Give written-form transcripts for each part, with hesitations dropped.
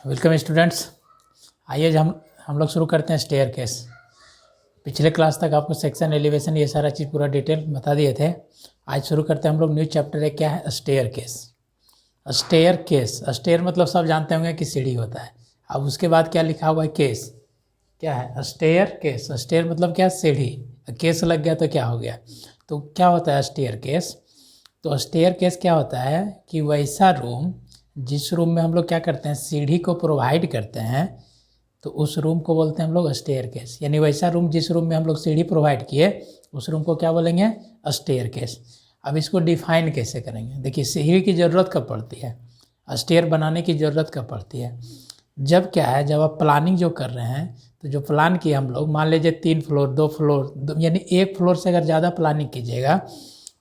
Welcome students. आइए हम लोग शुरू करते हैं स्टेयर केस। पिछले क्लास तक आपको सेक्शन एलिवेशन ये सारा चीज़ पूरा डिटेल बता दिए थे। आज शुरू करते हैं हम लोग न्यू चैप्टर है, क्या है staircase. Staircase, stair मतलब सब जानते होंगे कि सीढ़ी होता है। अब उसके बाद क्या लिखा हुआ है, केस। क्या है स्टेयर केस। स्टेयर मतलब क्या, सीढ़ी। केस लग गया तो क्या हो गया, तो क्या होता है स्टेयर केस। तो स्टेयर केस क्या होता है कि वैसा रूम जिस रूम में हम लोग क्या करते हैं, सीढ़ी को प्रोवाइड करते हैं, तो उस रूम को बोलते हैं हम लोग स्टेयर केस। यानी वैसा रूम जिस रूम में हम लोग सीढ़ी प्रोवाइड किए उस रूम को क्या बोलेंगे, स्टेयर केस। अब इसको डिफाइन कैसे करेंगे, देखिए सीढ़ी की ज़रूरत कब पड़ती है, स्टेयर बनाने की ज़रूरत कब पड़ती है, जब क्या है, जब आप प्लानिंग जो कर रहे हैं, तो जो प्लान किए हम लोग, मान लीजिए 3 फ्लोर 2 फ्लोर, यानी एक फ्लोर से अगर ज़्यादा प्लानिंग कीजिएगा,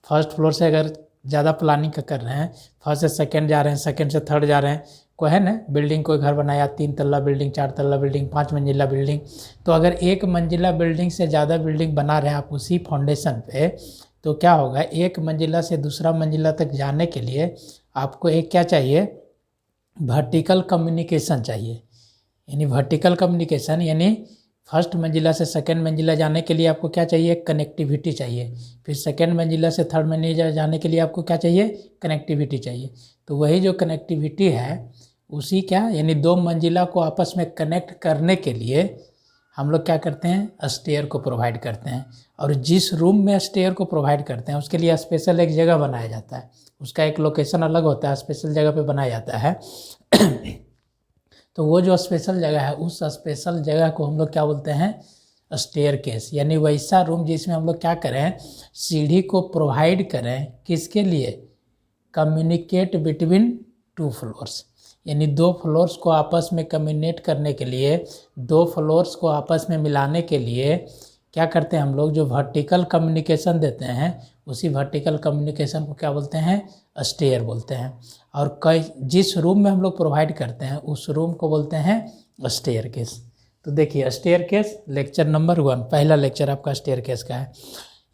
फर्स्ट फ्लोर से अगर ज़्यादा प्लानिंग कर रहे हैं, फर्स्ट से सेकंड जा रहे हैं, सेकंड से थर्ड जा रहे हैं, कोई है ना बिल्डिंग, कोई घर बनाया 3 तल्ला बिल्डिंग, 4 तल्ला बिल्डिंग, 5 मंजिला बिल्डिंग, तो अगर एक मंजिला बिल्डिंग से ज़्यादा बिल्डिंग बना रहे हैं आप उसी फाउंडेशन पे, तो क्या होगा, एक मंजिला से दूसरा मंजिला तक जाने के लिए आपको एक क्या चाहिए, वर्टिकल कम्युनिकेशन चाहिए। यानी वर्टिकल कम्युनिकेशन यानी फर्स्ट मंजिला से सेकंड मंजिला जाने के लिए आपको क्या चाहिए, कनेक्टिविटी चाहिए। फिर सेकंड मंजिला से थर्ड मंजिला जाने के लिए आपको क्या चाहिए, कनेक्टिविटी चाहिए। तो वही जो कनेक्टिविटी है उसी क्या, यानी 2 मंजिला को आपस में कनेक्ट करने के लिए हम लोग क्या करते हैं, स्टेयर को प्रोवाइड करते हैं। और जिस रूम में स्टेयर को प्रोवाइड करते हैं उसके लिए स्पेशल एक जगह बनाया जाता है, उसका एक लोकेशन अलग होता है, स्पेशल जगह पे बनाया जाता है। तो वो जो स्पेशल जगह है उस स्पेशल जगह को हम लोग क्या बोलते हैं, स्टेयर केस। यानी वैसा रूम जिसमें हम लोग क्या करें, सीढ़ी को प्रोवाइड करें, किसके लिए, कम्युनिकेट बिटवीन 2 फ्लोर्स। यानी 2 फ्लोर्स को आपस में कम्युनिकेट करने के लिए, 2 फ्लोर्स को आपस में मिलाने के लिए क्या करते हैं हम लोग, जो वर्टिकल कम्युनिकेशन देते हैं उसी वर्टिकल कम्युनिकेशन को क्या बोलते हैं, स्टेयर बोलते हैं। और कई जिस रूम में हम लोग प्रोवाइड करते हैं उस रूम को बोलते हैं स्टेयर केस। तो देखिए स्टेयर केस लेक्चर नंबर 1, पहला लेक्चर आपका स्टेयर केस का है।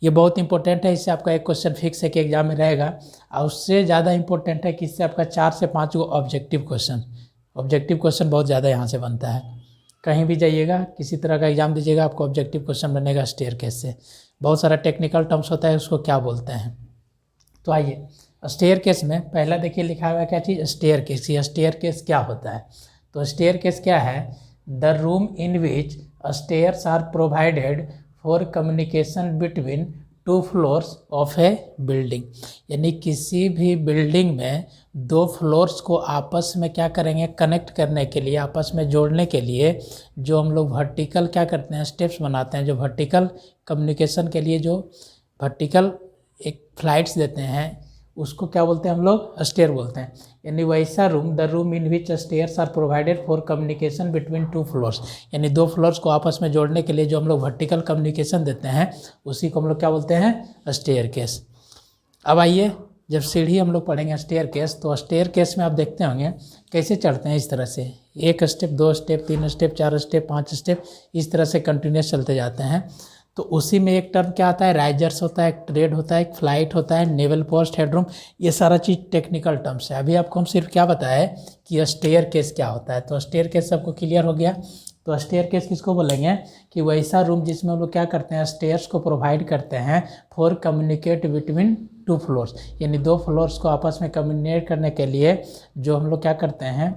ये बहुत इंपॉर्टेंट है, इससे आपका एक क्वेश्चन फिक्स है कि एग्जाम में रहेगा। और उससे ज़्यादा इंपॉर्टेंट है कि इससे आपका 4 से 5 को ऑब्जेक्टिव क्वेश्चन बहुत ज़्यादा यहाँ से बनता है। कहीं भी जाइएगा, किसी तरह का एग्जाम दीजिएगा, आपको ऑब्जेक्टिव क्वेश्चन बनेगा स्टेयर केस से। बहुत सारा टेक्निकल टर्म्स होता है, उसको क्या बोलते हैं। तो आइए स्टेयर केस में पहला देखिए लिखा हुआ है क्या चीज़, स्टेयर केस। ये स्टेयर केस क्या होता है, तो स्टेयर केस क्या है, the room in which stairs are provided for communication between 2 floors of a building. यानी किसी भी बिल्डिंग में 2 फ्लोर्स को आपस में क्या करेंगे, कनेक्ट करने के लिए, आपस में जोड़ने के लिए जो हम लोग वर्टिकल क्या करते हैं, स्टेप्स बनाते हैं, जो वर्टिकल कम्युनिकेशन के लिए जो वर्टिकल एक फ्लाइट्स देते हैं उसको क्या बोलते हैं हम लोग, स्टेयर बोलते हैं। यानी वैसा रूम, the room in which stairs are provided for communication between 2 floors. यानी 2 फ्लोर्स को आपस में जोड़ने के लिए जो हम लोग वर्टिकल कम्युनिकेशन देते हैं उसी को हम लोग क्या बोलते हैं, स्टेयर केस। अब आइए, जब सीढ़ी हम लोग पढ़ेंगे स्टेयर केस, तो स्टेयर केस में आप देखते होंगे कैसे चढ़ते हैं, इस तरह से 1 step 2 step 3 step 4 step 5 step, इस तरह से कंटिन्यूस चलते जाते हैं। तो उसी में एक टर्म क्या आता है, राइजर्स होता है, एक ट्रेड होता है, एक फ्लाइट होता है, नेवल पोस्ट, हेडरूम, ये सारा चीज़ टेक्निकल टर्म्स है। अभी आपको हम सिर्फ क्या बताया कि स्टेयर केस क्या होता है, तो स्टेयर केस सबको क्लियर हो गया। तो स्टेयर केस किसको बोलेंगे, कि वैसा रूम जिसमें हम लोग क्या करते हैं, स्टेयर्स को प्रोवाइड करते हैं फॉर कम्युनिकेट बिटवीन 2 फ्लोर्स। यानी 2 फ्लोर्स को आपस में कम्युनिकेट करने के लिए जो हम लोग क्या करते हैं,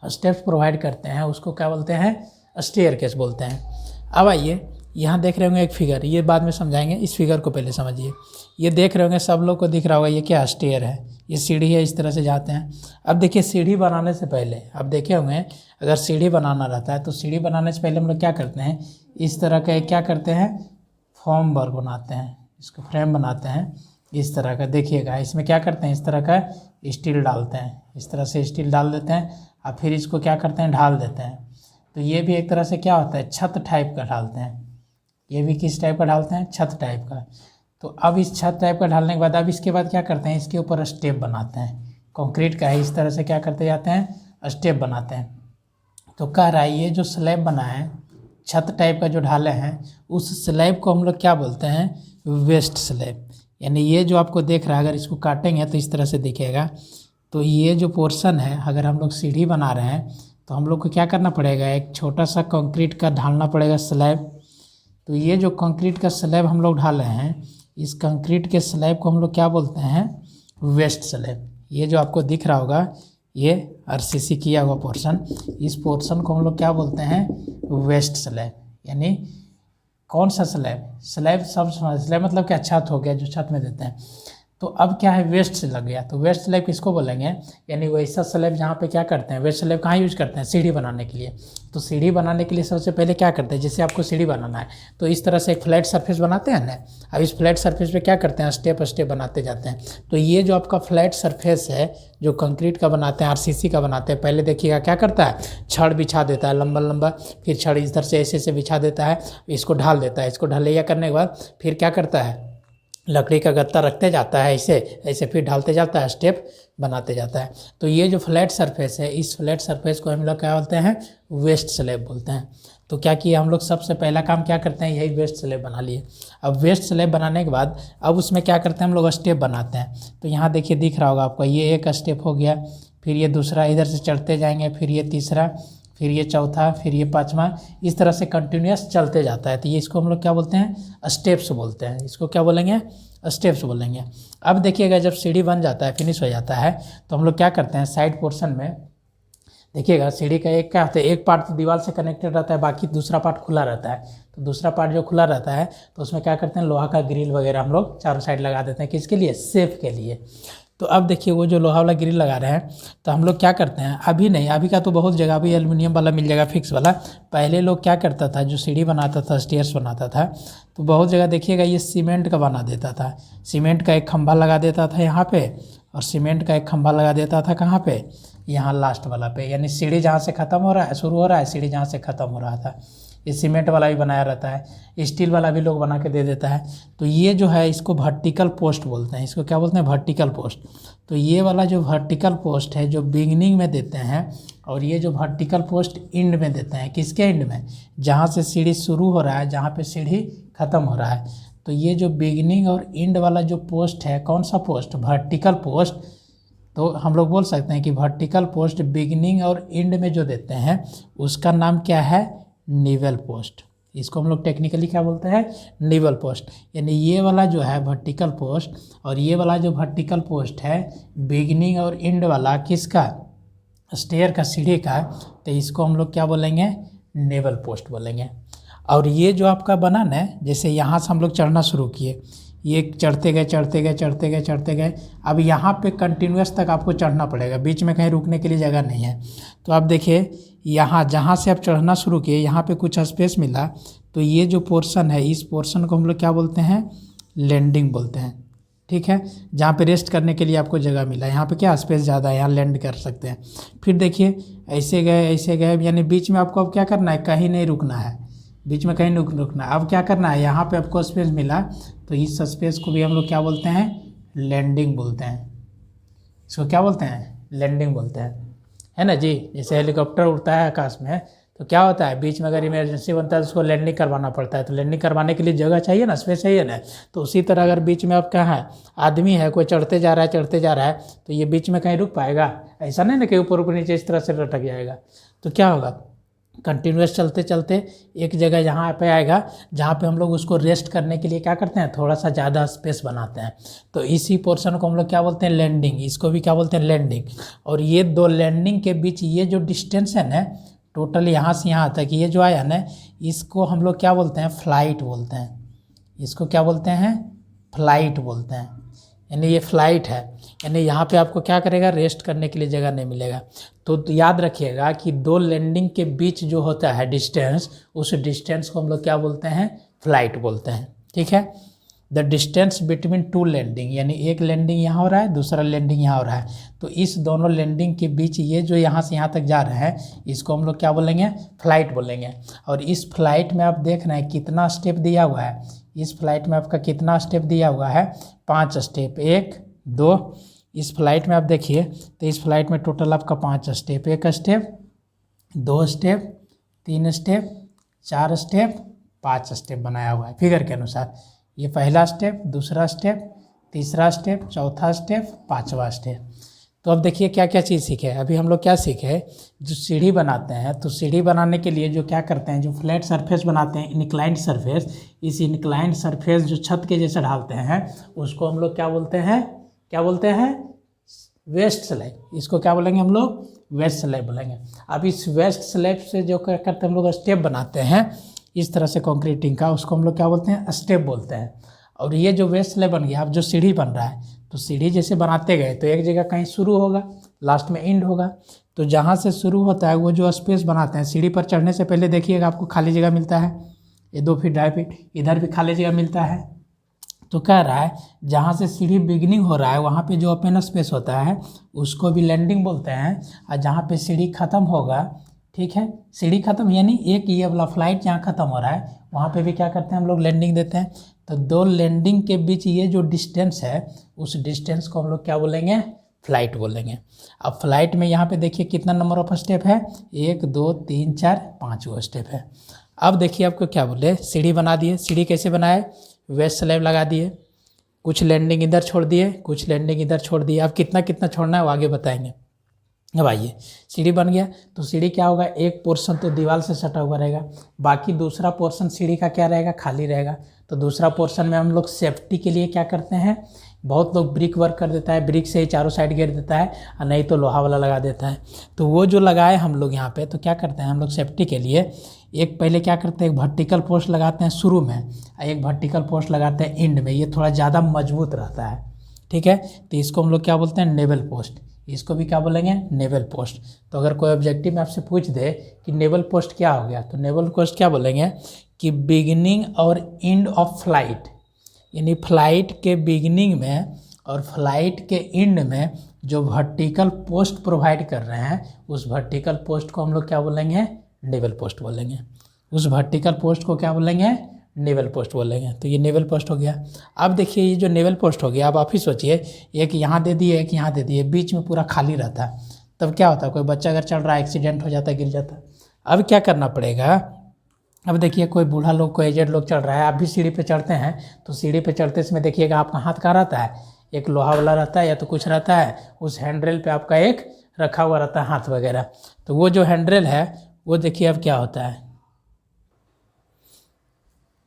स्टेप्स प्रोवाइड करते हैं, उसको क्या बोलते हैं, स्टेयर केस बोलते हैं। अब आइए, यहाँ देख रहे होंगे एक फिगर, ये बाद में समझाएंगे, इस फिगर को पहले समझिए। ये देख रहे होंगे, सब लोग को दिख रहा होगा, ये क्या स्टेयर है, ये सीढ़ी है, इस तरह से जाते हैं। अब देखिए सीढ़ी बनाने से पहले आप देखे होंगे, अगर सीढ़ी बनाना रहता है तो सीढ़ी बनाने से पहले हम लोग क्या करते हैं, इस तरह का क्या करते हैं, फॉर्म वर्क बनाते हैं, इसको फ्रेम बनाते हैं इस तरह का। देखिएगा इसमें क्या करते हैं, इस तरह का स्टील डालते हैं, इस तरह से स्टील डाल देते हैं, और फिर इसको क्या करते हैं, ढाल देते हैं। तो ये भी एक तरह से क्या होता है, छत टाइप का ढालते हैं। ये भी किस टाइप का ढालते हैं, छत टाइप का। तो अब इस छत टाइप का ढालने के बाद अब इसके बाद क्या करते हैं, इसके ऊपर स्टेप बनाते हैं, कंक्रीट का है, इस तरह से क्या करते जाते हैं, स्टेप बनाते हैं। तो कह रहा है ये जो स्लैब बना है, छत टाइप का जो ढाले हैं, उस स्लैब को हम लोग क्या बोलते हैं, वेस्ट स्लैब। यानी ये जो आपको देख रहा है, अगर इसको काटेंगे तो इस तरह से दिखेगा। तो ये जो पोर्शन है, अगर हम लोग सीढ़ी बना रहे हैं तो हम लोग को क्या करना पड़ेगा, एक छोटा सा कंक्रीट का ढालना पड़ेगा स्लैब। तो ये जो कंक्रीट का स्लैब हम लोग ढाल रहे हैं, इस कंक्रीट के स्लैब को हम लोग क्या बोलते हैं, वेस्ट स्लैब। ये जो आपको दिख रहा होगा ये आरसीसी किया हुआ पोर्शन, इस पोर्शन को हम लोग क्या बोलते हैं, वेस्ट स्लैब। यानी कौन सा स्लैब, स्लैब सब स्लैब मतलब क्या, छत हो गया जो छत में देते हैं। तो अब क्या है, वेस्ट से लग गया, तो वेस्ट स्लैब किसको बोलेंगे, यानी वैसा स्लैब जहाँ पे क्या करते हैं, वेस्ट स्लैब कहाँ यूज करते हैं, सीढ़ी बनाने के लिए। तो सीढ़ी बनाने के लिए सबसे पहले क्या करते हैं, जैसे आपको सीढ़ी बनाना है तो इस तरह से एक फ्लैट सरफेस बनाते हैं ना। अब इस फ्लैट सरफेस पे क्या करते हैं, स्टेप स्टेप बनाते जाते हैं। तो ये जो आपका फ्लैट सरफेस है जो कंक्रीट का बनाते हैं, आरसीसी का बनाते हैं, पहले देखिएगा क्या करता है, छड़ बिछा देता है लंबा लंबा, फिर छड़ इधर से ऐसे बिछा देता है, इसको ढाल देता है। इसको ढलैया करने के बाद फिर क्या करता है, लकड़ी का गत्ता रखते जाता है, ऐसे ऐसे फिर ढालते जाता है, स्टेप बनाते जाता है। तो ये जो फ्लैट सरफेस है, इस फ्लैट सरफेस को हम लोग क्या बोलते हैं, वेस्ट स्लैब बोलते हैं। तो क्या किया हम लोग, सबसे पहला काम क्या करते हैं, यही वेस्ट स्लैब बना लिए। अब वेस्ट स्लैब बनाने के बाद अब उसमें क्या करते हैं, हम लोग स्टेप बनाते हैं। तो यहाँ देखिए दिख रहा होगा आपको, ये एक स्टेप हो गया, फिर ये दूसरा इधर से चढ़ते जाएंगे, फिर ये तीसरा, फिर ये चौथा, फिर ये पाँचवा, इस तरह से कंटिन्यूस चलते जाता है। तो ये इसको हम लोग क्या बोलते हैं, स्टेप्स बोलते हैं। इसको क्या बोलेंगे, स्टेप्स बोलेंगे। अब देखिएगा जब सीढ़ी बन जाता है, फिनिश हो जाता है, तो हम लोग क्या करते हैं, साइड पोर्शन में देखिएगा सीढ़ी का एक क्या होता है, एक पार्ट तो दीवार से कनेक्टेड रहता है, बाकी दूसरा पार्ट खुला रहता है। तो दूसरा पार्ट जो खुला रहता है तो उसमें क्या करते हैं, लोहा का ग्रिल वगैरह हम लोग चारों साइड लगा देते हैं, किसके लिए, सेफ के लिए। तो अब देखिए वो जो लोहा वाला ग्रिल लगा रहे हैं, तो हम लोग क्या करते हैं, अभी नहीं, अभी का तो बहुत जगह अभी एल्युमिनियम वाला मिल जाएगा फिक्स वाला। पहले लोग क्या करता था, जो सीढ़ी बनाता था, स्टेयर्स बनाता था, तो बहुत जगह देखिएगा ये सीमेंट का बना देता था। सीमेंट का एक खंभा लगा देता था यहाँ पे, और सीमेंट का एक खंभा लगा देता था कहाँ पे, यहाँ लास्ट वाला पे। यानी सीढ़ी जहाँ से ख़त्म हो रहा है, शुरू हो रहा है, सीढ़ी जहाँ से ख़त्म हो रहा था। ये सीमेंट वाला भी बनाया रहता है, स्टील वाला भी लोग बना के दे देता है। तो ये जो है इसको वर्टिकल पोस्ट बोलते हैं। इसको क्या बोलते हैं, वर्टिकल पोस्ट। तो ये वाला जो वर्टिकल पोस्ट है जो बिगनिंग में देते हैं, और ये जो वर्टिकल पोस्ट एंड में देते हैं, किसके एंड में, जहाँ से सीढ़ी शुरू हो रहा है, जहाँ पे सीढ़ी ख़त्म हो रहा है। तो ये जो बिगनिंग और एंड वाला जो पोस्ट है, कौन सा पोस्ट, वर्टिकल पोस्ट। तो हम लोग बोल सकते हैं कि वर्टिकल पोस्ट बिगनिंग और एंड में जो देते हैं उसका नाम क्या है, निवेल पोस्ट। इसको हम लोग टेक्निकली क्या बोलते हैं, निवेल पोस्ट। यानी ये वाला जो है वर्टिकल पोस्ट, और ये वाला जो वर्टिकल पोस्ट है बिगनिंग और एंड वाला, किसका, स्टेयर का, सीढ़ी का, तो इसको हम लोग क्या बोलेंगे, निवेल पोस्ट बोलेंगे। और ये जो आपका बना ना, जैसे यहाँ से हम लोग चढ़ना शुरू किए, ये चढ़ते गए चढ़ते गए चढ़ते गए चढ़ते गए, अब यहाँ पे कंटिन्यूस तक आपको चढ़ना पड़ेगा, बीच में कहीं रुकने के लिए जगह नहीं है। तो आप देखिए यहाँ जहाँ से आप चढ़ना शुरू किए, यहाँ पे कुछ स्पेस मिला, तो ये जो पोर्शन है, इस पोर्शन को हम लोग क्या बोलते हैं, लैंडिंग बोलते हैं। ठीक है, जहाँ पे रेस्ट करने के लिए आपको जगह मिला, यहाँ पे क्या स्पेस ज़्यादा है, यहाँ लैंड कर सकते हैं। फिर देखिए ऐसे गए, यानी बीच में आपको अब क्या करना है, कहीं नहीं रुकना है, बीच में कहीं रुकना है। अब क्या करना है, यहाँ पे आपको स्पेस मिला, तो इस स्पेस को भी हम लोग क्या बोलते हैं, लैंडिंग बोलते हैं। इसको क्या बोलते हैं, लैंडिंग बोलते हैं, है ना जी। जैसे हेलीकॉप्टर उड़ता है आकाश में, तो क्या होता है, बीच में अगर इमरजेंसी बनता है तो उसको लैंडिंग करवाना पड़ता है। तो लैंडिंग करवाने के लिए जगह चाहिए ना, स्पेस चाहिए ना। तो उसी तरह अगर बीच में आप क्या है, आदमी है, कोई चढ़ते जा रहा है, तो ये बीच में कहीं रुक पाएगा, ऐसा नहीं ना कि ऊपर ऊपर नीचे इस तरह से लटक जाएगा। तो क्या होगा, कंटिन्यूस चलते चलते एक जगह यहाँ पे आएगा, जहाँ पे हम लोग उसको रेस्ट करने के लिए क्या करते हैं, थोड़ा सा ज़्यादा स्पेस बनाते हैं। तो इसी पोर्शन को हम लोग क्या बोलते हैं, लैंडिंग। इसको भी क्या बोलते हैं, लैंडिंग। और ये दो लैंडिंग के बीच ये जो डिस्टेंस है ना, टोटल यहाँ से यहाँ तक ये जो आया ना, इसको हम लोग क्या बोलते हैं, फ्लाइट बोलते हैं। इसको क्या बोलते हैं, फ्लाइट बोलते हैं। यानी ये फ्लाइट है, यानी यहाँ पे आपको क्या करेगा, रेस्ट करने के लिए जगह नहीं मिलेगा। तो याद रखिएगा कि दो लैंडिंग के बीच जो होता है डिस्टेंस, उस डिस्टेंस को हम लोग क्या बोलते हैं, फ्लाइट बोलते हैं। ठीक है, the distance between two landing, यानी एक लैंडिंग यहाँ हो रहा है, दूसरा लैंडिंग यहाँ हो रहा है, तो इस दोनों लैंडिंग के बीच ये जो यहाँ से यहाँ तक जा रहे हैं, इसको हम लोग क्या बोलेंगे, फ्लाइट बोलेंगे। और इस फ्लाइट में आप देख रहे हैं कितना स्टेप दिया हुआ है, इस फ्लाइट में आपका कितना स्टेप दिया हुआ है, 5 स्टेप, 1 2। इस फ्लाइट में आप देखिए तो इस फ्लाइट में टोटल आपका 5 step, 1 step, 2 step, 3 step, 4 step, 5 step बनाया हुआ है फिगर के अनुसार। ये पहला स्टेप, दूसरा स्टेप, तीसरा स्टेप, चौथा स्टेप, 5वां स्टेप। तो अब देखिए क्या क्या चीज़ सीखे। अभी हम लोग क्या सीखे, जो सीढ़ी बनाते हैं तो सीढ़ी बनाने के लिए जो क्या करते हैं, जो फ्लैट सरफेस बनाते हैं, इनक्लाइंड सरफेस, इस इनक्लाइंड सरफेस जो छत के जैसे ढालते हैं उसको हम लोग क्या बोलते हैं, क्या बोलते हैं, वेस्ट स्लैब। इसको क्या बोलेंगे हम लोग, वेस्ट स्लैब बोलेंगे। अब इस वेस्ट स्लैब से जो क्या करते हैं हम लोग, स्टेप बनाते हैं इस तरह से कंक्रीटिंग का, उसको हम लोग क्या बोलते हैं, स्टेप बोलते हैं। और ये जो वेस्ट स्लैब बन गया, अब जो सीढ़ी बन रहा है, तो सीढ़ी जैसे बनाते गए तो एक जगह कहीं शुरू होगा, लास्ट में एंड होगा। तो जहाँ से शुरू होता है वो जो स्पेस बनाते हैं, सीढ़ी पर चढ़ने से पहले देखिएगा आपको खाली जगह मिलता है, ये 2 फीट 2.5 फीट, इधर भी खाली जगह मिलता है। तो कह रहा है जहाँ से सीढ़ी बिगिनिंग हो रहा है वहाँ पे जो ओपन स्पेस होता है उसको भी लैंडिंग बोलते हैं। और जहाँ पे सीढ़ी ख़त्म होगा, ठीक है, सीढ़ी ख़त्म यानी एक ये वाला फ्लाइट जहाँ ख़त्म हो रहा है वहाँ पे भी क्या करते हैं हम लोग, लैंडिंग देते हैं। तो 2 लैंडिंग के बीच ये जो डिस्टेंस है उस डिस्टेंस को हम लोग क्या बोलेंगे, फ्लाइट बोलेंगे। अब फ्लाइट में यहाँ पे देखिए कितना नंबर ऑफ स्टेप है, 1 2 3 4 5 स्टेप है। अब देखिए आपको क्या बोले, सीढ़ी बना दिए। सीढ़ी कैसे बनाए, वेस्ट स्लैब लगा दिए, कुछ लैंडिंग इधर छोड़ दिए, कुछ लैंडिंग इधर छोड़ दिए। अब कितना कितना छोड़ना है वो आगे बताएंगे। अब आइए, सीढ़ी बन गया तो सीढ़ी क्या होगा, एक पोर्शन तो दीवार से सटा हुआ रहेगा, बाकी दूसरा पोर्शन सीढ़ी का क्या रहेगा, खाली रहेगा। तो दूसरा पोर्शन में हम लोग सेफ्टी के लिए क्या करते हैं, बहुत लोग ब्रिक वर्क कर देता है, ब्रिक से ही चारों साइड घेर देता है, और नहीं तो लोहा वाला लगा देता है। तो वो जो लगाए हम लोग यहाँ पे, तो क्या करते हैं हम लोग सेफ्टी के लिए, एक पहले क्या करते हैं, एक वर्टिकल पोस्ट लगाते हैं शुरू में, एक वर्टिकल पोस्ट लगाते हैं एंड में, ये थोड़ा ज़्यादा मजबूत रहता है, ठीक है। तो इसको हम लोग क्या बोलते हैं, नेवल पोस्ट। इसको भी क्या बोलेंगे, नेवल पोस्ट। तो अगर कोई ऑब्जेक्टिव में आपसे पूछ दे कि नेवल पोस्ट क्या हो गया, तो नेवल पोस्ट क्या बोलेंगे कि बिगिनिंग और एंड ऑफ फ्लाइट, यानी फ्लाइट के बिगिनिंग में और फ्लाइट के एंड में जो वर्टिकल पोस्ट प्रोवाइड कर रहे हैं उस वर्टिकल पोस्ट को हम लोग क्या बोलेंगे, नेवल पोस्ट बोलेंगे। उस वर्टिकल पोस्ट को क्या बोलेंगे, नेवल पोस्ट बोलेंगे। तो ये नेवल पोस्ट हो गया। अब देखिए ये जो नेवल पोस्ट हो गया, अब आप ही सोचिए, एक यहाँ दे दिए, एक यहाँ दे दिए, बीच में पूरा खाली रहता है, तब क्या होता है, कोई बच्चा अगर चल रहा है एक्सीडेंट हो जाता है, गिर जाता है। अब क्या करना पड़ेगा, अब देखिए कोई बूढ़ा लोग, कोई एजेड लोग चल रहा है, आप भी सीढ़ी पे चढ़ते हैं, तो सीढ़ी पे चढ़ते समय देखिएगा आपका हाथ कहाँ रहता है, एक लोहा वाला रहता है या तो कुछ रहता है, उस हैंडरेल पे आपका एक रखा हुआ रहता है हाथ वगैरह। तो वो जो हैंडरेल है वो देखिए अब क्या होता है,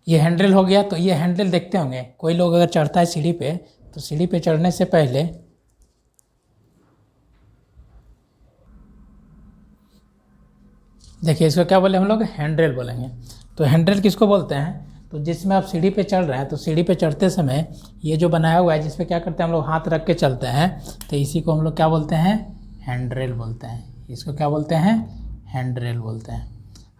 ये हैंडल हो गया। तो ये हैंडल देखते होंगे कोई लोग अगर चढ़ता है सीढ़ी पे, तो सीढ़ी पे चढ़ने से पहले देखिए इसको क्या बोले हम लोग, हैंडरेल बोलेंगे। तो हैंडरेल किसको बोलते हैं, तो जिसमें आप सीढ़ी पे चढ़ रहे हैं, तो सीढ़ी पे चढ़ते समय ये जो बनाया हुआ है जिसपे क्या करते हैं हम लोग, हाथ रख के चलते हैं, तो इसी को हम लोग क्या बोलते हैं, हैंडरेल बोलते हैं। इसको क्या बोलते हैं, हैंडरेल बोलते हैं।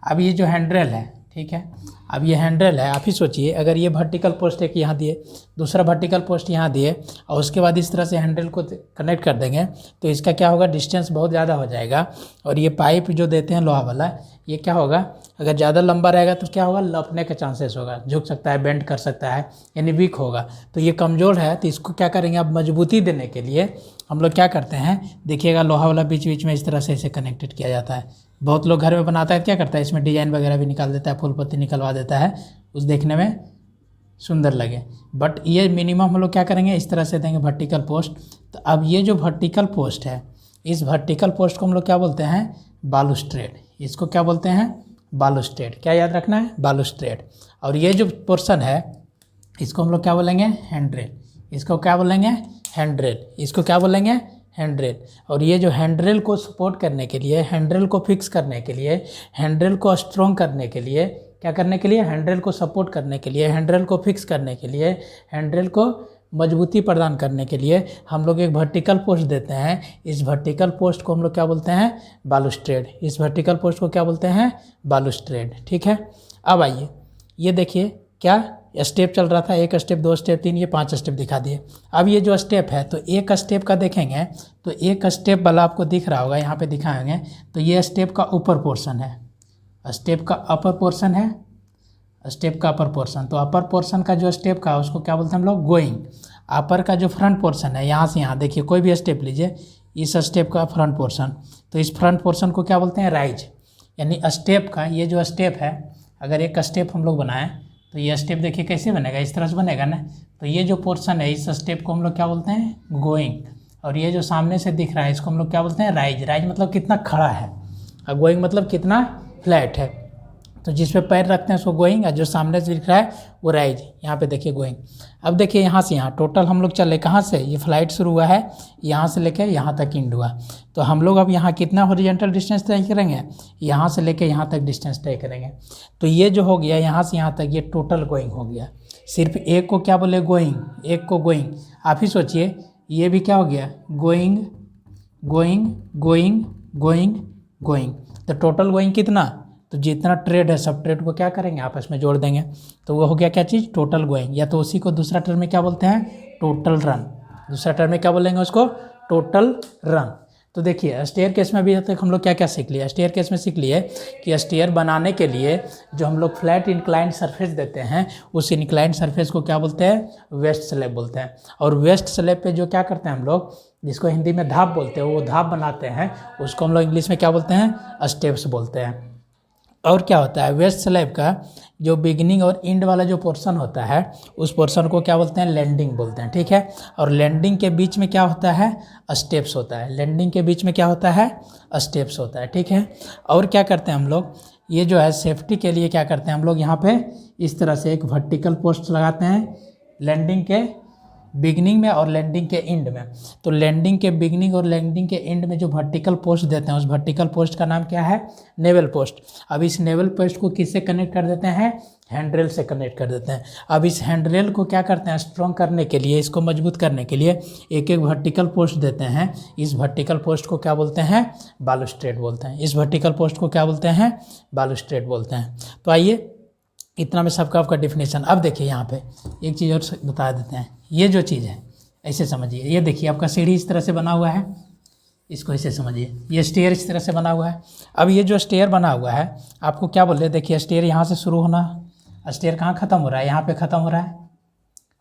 अब ये जो हैंडरेल है, ठीक है, अब ये हैंडल है, आप ही सोचिए अगर ये वर्टिकल पोस्ट एक यहाँ दिए, दूसरा वर्टिकल पोस्ट यहाँ दिए, और उसके बाद इस तरह से हैंडल को कनेक्ट कर देंगे, तो इसका क्या होगा, डिस्टेंस बहुत ज़्यादा हो जाएगा। और ये पाइप जो देते हैं लोहा वाला, ये क्या होगा, अगर ज़्यादा लंबा रहेगा तो क्या होगा, लपने का चांसेस होगा, झुक सकता है, बेंड कर सकता है, यानी वीक होगा। तो ये कमज़ोर है, तो इसको क्या करेंगे, अब मजबूती देने के लिए हम लोग क्या करते हैं, देखिएगा लोहा वाला बीच बीच में इस तरह से इसे कनेक्टेड किया जाता है। बहुत लोग घर में बनाता है, क्या करता है, इसमें डिजाइन वगैरह भी निकाल देता है, फूल पत्ती निकलवा देता है, उस देखने में सुंदर लगे। बट ये मिनिमम हम लोग क्या करेंगे, इस तरह से देंगे वर्टिकल पोस्ट। तो अब ये जो वर्टिकल पोस्ट है, इस वर्टिकल पोस्ट को हम लोग क्या बोलते हैं, बालूस्ट्रेड। इसको क्या बोलते हैं, बालूस्ट्रेड। क्या याद रखना है, बालूस्ट्रेड। और ये जो पोर्शन है इसको हम लोग क्या बोलेंगे, हैंडरेल। इसको क्या बोलेंगे, हैंडरेल। इसको क्या बोलेंगे, हैंडरेल। और ये जो हैंडरेल को सपोर्ट करने के लिए, हैंडरेल को फिक्स करने के लिए, हैंडरेल को स्ट्रॉन्ग करने के लिए, क्या करने के लिए, हैंडरेल को सपोर्ट करने के लिए, हैंडरेल को फिक्स करने के लिए, हैंडरेल को मजबूती प्रदान करने के लिए हम लोग एक वर्टिकल पोस्ट देते हैं। इस वर्टिकल पोस्ट को हम लोग क्या बोलते हैं, बालूस्ट्रेड। इस वर्टिकल पोस्ट को क्या बोलते हैं, बालूस्ट्रेड। ठीक है। अब आइए ये देखिए क्या स्टेप चल रहा था, 1 स्टेप 2 स्टेप 3, ये 5 स्टेप दिखा दिए। अब ये जो स्टेप है, तो एक स्टेप का देखेंगे तो एक स्टेप वाला आपको दिख रहा होगा, यहाँ पे दिखाएंगे, तो ये स्टेप का ऊपर पोर्शन है, स्टेप का अपर पोर्शन है, स्टेप का अपर पोर्शन। तो अपर पोर्शन का जो स्टेप का उसको क्या बोलते हैं हम लोग, गोइंग। अपर का जो फ्रंट पोर्शन है, यहाँ से यहाँ देखिए कोई भी स्टेप लीजिए, इस स्टेप का फ्रंट पोर्शन, तो इस फ्रंट पोर्शन को क्या बोलते हैं, राइज। यानी स्टेप का ये जो स्टेप है, अगर एक स्टेप हम लोग बनाएं तो ये स्टेप देखिए कैसे बनेगा, इस तरह से बनेगा ना। तो ये जो पोर्शन है, इस स्टेप को हम लोग क्या बोलते हैं, गोइंग। और ये जो सामने से दिख रहा है इसको हम लोग क्या बोलते हैं, राइज। राइज मतलब कितना खड़ा है, और गोइंग मतलब कितना फ्लैट है। तो जिस पे पैर रखते हैं उसको गोइंग, और जो सामने से दिख रहा है वो राइज। यहाँ पे देखिए गोइंग। अब देखिए यहाँ से यहाँ टोटल हम लोग चले कहाँ से, ये फ्लाइट शुरू हुआ है यहाँ से लेके यहाँ तक एंड हुआ। तो हम लोग अब यहाँ कितना हॉरिजॉन्टल डिस्टेंस तय करेंगे, यहाँ से लेके यहाँ तक डिस्टेंस तय करेंगे। तो ये जो हो गया यहाँ से यहाँ तक, ये टोटल गोइंग हो गया। सिर्फ एक को क्या बोले, गोइंग, एक को गोइंग। आप ही सोचिए ये भी क्या हो गया, going going going going going. तो टोटल गोइंग कितना, तो जितना ट्रेड है सब ट्रेड को क्या करेंगे, आपस में जोड़ देंगे। तो वो हो गया क्या चीज़, टोटल गोइंग। या तो उसी को दूसरा टर्म में क्या बोलते हैं, टोटल रन। दूसरा टर्म में क्या बोलेंगे उसको, टोटल रन। तो देखिए स्टेयर केस में अभी तक हम लोग क्या क्या सीख लिए। स्टेयर केस में सीख लिए कि स्टेयर बनाने के लिए जो हम लोग फ्लैट इंक्लाइंड सरफेस देते हैं उस इंक्लाइंड सरफेस को क्या बोलते हैं, वेस्ट स्लैब बोलते हैं। और वेस्ट स्लैब पे जो क्या करते हैं हम लोग, जिसको हिंदी में धाप बोलते हैं, वो धाप बनाते हैं, उसको हम लोग इंग्लिश में क्या बोलते हैं, स्टेप्स बोलते हैं। और क्या होता है, वेस्ट स्लैब का जो बिगिनिंग और एंड वाला जो पोर्शन होता है उस पोर्शन को क्या बोलते हैं, लैंडिंग बोलते हैं, ठीक है। और लैंडिंग के बीच में क्या होता है, स्टेप्स होता है। लैंडिंग के बीच में क्या होता है, स्टेप्स होता है, ठीक है। और क्या करते हैं हम लोग, ये जो है सेफ्टी के लिए क्या करते हैं हम लोग, यहाँ पे इस तरह से एक वर्टिकल पोस्ट लगाते हैं लैंडिंग के बिगनिंग में और लैंडिंग के एंड में। तो लैंडिंग के बिगनिंग और लैंडिंग के एंड में जो वर्टिकल पोस्ट देते हैं उस वर्टिकल पोस्ट का नाम क्या है, नेवल पोस्ट। अब इस नेवल पोस्ट को किससे कनेक्ट कर देते हैं, हैंडरेल से कनेक्ट कर देते हैं। अब इस हैंडरेल को क्या करते हैं, स्ट्रॉन्ग करने के लिए, इसको मजबूत करने के लिए एक एक वर्टिकल पोस्ट देते हैं। इस वर्टिकल पोस्ट को क्या बोलते हैं, बालूस्ट्रेड बोलते हैं। इस वर्टिकल पोस्ट को क्या बोलते हैं, बालूस्ट्रेड बोलते हैं। तो आइए इतना में सबका आपका डिफिनेशन। अब देखिए यहाँ पे एक चीज़ और बता देते हैं। ये जो चीज़ है ऐसे समझिए, ये देखिए आपका सीढ़ी इस तरह से बना हुआ है, इसको ऐसे समझिए। ये स्टेयर इस तरह से बना हुआ है। अब ये जो स्टेयर बना हुआ है आपको क्या बोल रहे हैं, देखिए स्टेयर यहाँ से शुरू होना, स्टेयर कहाँ ख़त्म हो रहा है, यहाँ पे ख़त्म हो रहा